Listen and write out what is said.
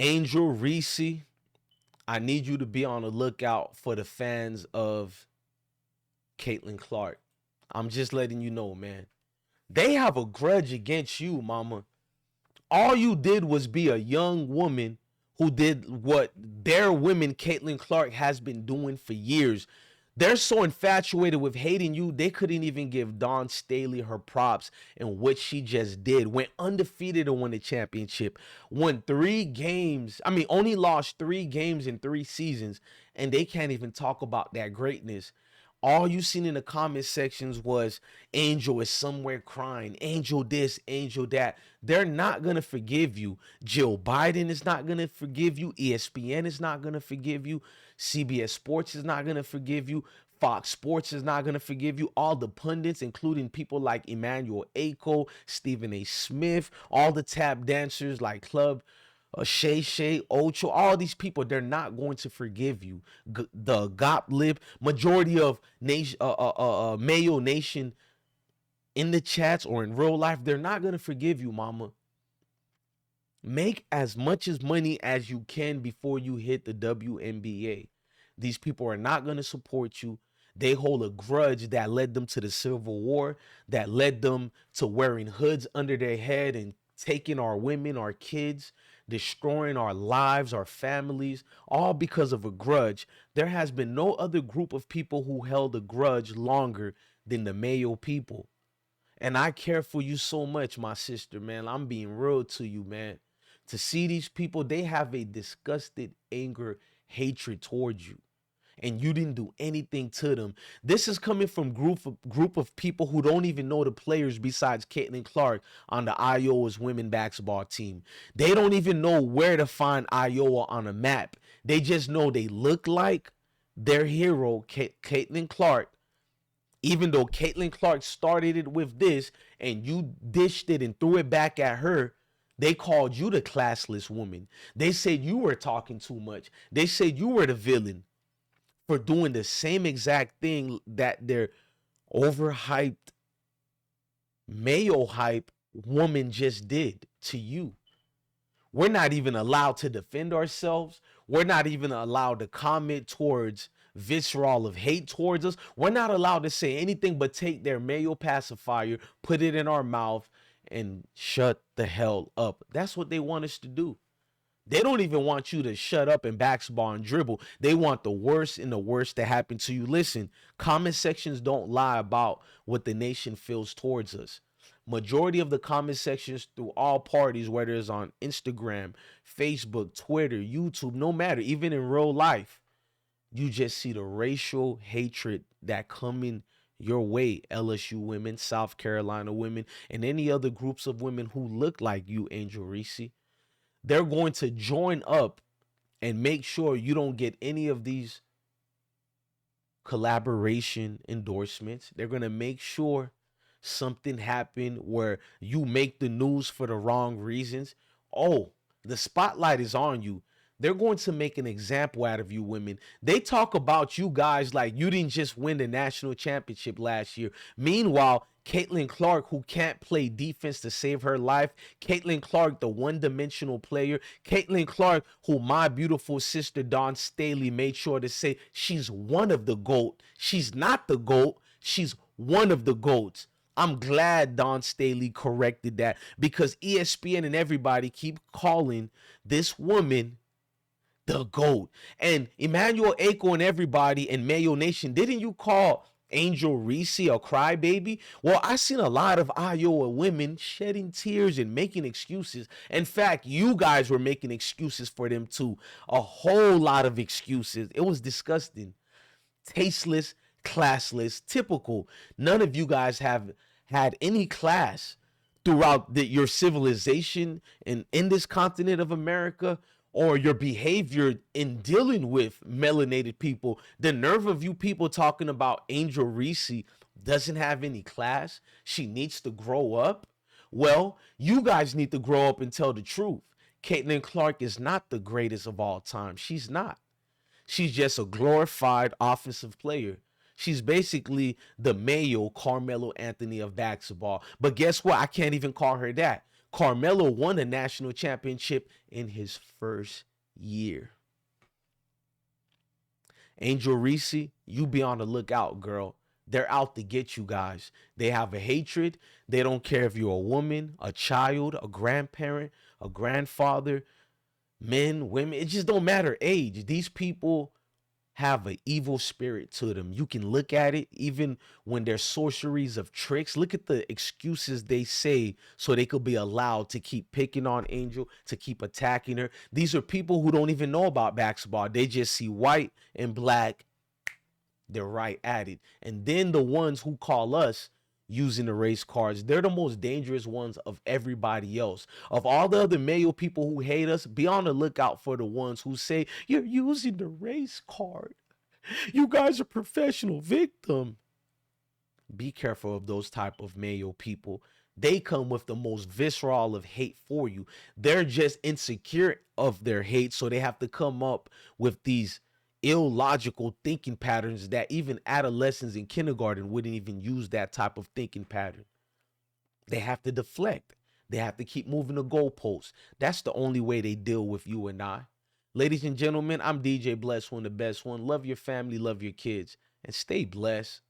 Angel Reese, I need you to be on the lookout for the fans of Caitlin Clark. I'm just letting you know, man. They have a grudge against you, mama. All you did was be a young woman who did what their women, Caitlin Clark, has been doing for years. They're so infatuated with hating you, they couldn't even give Dawn Staley her props in what she just did. Went undefeated and won the championship. Won 3 games. I mean, only lost 3 games in 3 seasons, and they can't even talk about that greatness. All you seen in the comment sections was Angel is somewhere crying, Angel this, Angel that. They're not going to forgive you. Jill Biden is not going to forgive you. ESPN is not going to forgive you. CBS Sports is not going to forgive you. Fox Sports is not going to forgive you. All the pundits, including people like Emmanuel Aiko, Stephen A. Smith, all the tap dancers like Club Shay Shay, Ocho, all these people, they're not going to forgive you. The Gottlieb, majority of nation, Mayo Nation in the chats or in real life, they're not going to forgive you, mama. Make as much as money as you can before you hit the WNBA. These people are not going to support you. They hold a grudge that led them to the Civil War, that led them to wearing hoods under their head and taking our women, our kids, destroying our lives, our families, all because of a grudge. There has been no other group of people who held a grudge longer than the Mayo people. And I care for you so much, my sister, man. I'm being real to you, man. To see these people, they have a disgusted anger, hatred towards you. And you didn't do anything to them. This is coming from group of people who don't even know the players besides Caitlin Clark on the Iowa's women basketball team. They don't even know where to find Iowa on a map. They just know they look like their hero, Caitlin Clark. Even though Caitlin Clark started it with this and you dished it and threw it back at her, they called you the classless woman. They said you were talking too much. They said you were the villain for doing the same exact thing that their overhyped Mayo hype woman just did to you. We're not even allowed to defend ourselves. We're not even allowed to comment towards visceral of hate towards us. We're not allowed to say anything but take their Mayo pacifier, put it in our mouth, and shut the hell up. That's what they want us to do. They don't even want you to shut up and basketball and dribble. They want the worst and the worst to happen to you. Listen, comment sections don't lie about what the nation feels towards us. Majority of the comment sections through all parties, whether it's on Instagram, Facebook, Twitter, YouTube, no matter, even in real life, you just see the racial hatred that coming your way. LSU women, South Carolina women, and any other groups of women who look like you, Angel Reese. They're going to join up and make sure you don't get any of these collaboration endorsements. They're going to make sure something happened where you make the news for the wrong reasons. Oh, the spotlight is on you. They're going to make an example out of you women. They talk about you guys like you didn't just win the national championship last year. Meanwhile, Caitlin Clark, who can't play defense to save her life. Caitlin Clark, the one-dimensional player. Caitlin Clark, who my beautiful sister Dawn Staley made sure to say she's one of the GOAT. She's not the GOAT. She's one of the GOATs. I'm glad Dawn Staley corrected that because ESPN and everybody keep calling this woman the GOAT. And Emmanuel Aiko and everybody in Mayo Nation, didn't you call Angel Reese a crybaby? Well, I seen a lot of Iowa women shedding tears and making excuses. In fact, you guys were making excuses for them too. A whole lot of excuses. It was disgusting. Tasteless, classless, typical. None of you guys have had any class throughout your civilization in this continent of America or your behavior in dealing with melanated people. The nerve of you people talking about Angel Reese doesn't have any class. She needs to grow up. Well, you guys need to grow up and tell the truth. Caitlin Clark is not the greatest of all time. She's not. She's just a glorified offensive player. She's basically the Mayo Carmelo Anthony of basketball. But guess what? I can't even call her that. Carmelo won a national championship in his first year. Angel Reese, you be on the lookout, girl. They're out to get you guys. They have a hatred. They don't care if you're a woman, a child, a grandparent, a grandfather, men, women. It just don't matter age. These people have an evil spirit to them. You can look at it even when they're sorceries of tricks. Look at the excuses they say so they could be allowed to keep picking on Angel, to keep attacking her. These are people who don't even know about basketball. They just see white and black. They're right at it. And then the ones who call us using the race cards, they're the most dangerous ones of everybody else. Of all the other Mayo people who hate us, be on the lookout for the ones who say, you're using the race card. You guys are professional victim. Be careful of those type of Mayo people. They come with the most visceral of hate for you. They're just insecure of their hate, so they have to come up with these illogical thinking patterns that even adolescents in kindergarten wouldn't even use that type of thinking pattern. They have to deflect. They have to keep moving the goalposts. That's the only way they deal with you and I. Ladies and gentlemen, I'm DJ Bless One, the best one. Love your family, love your kids, and stay blessed.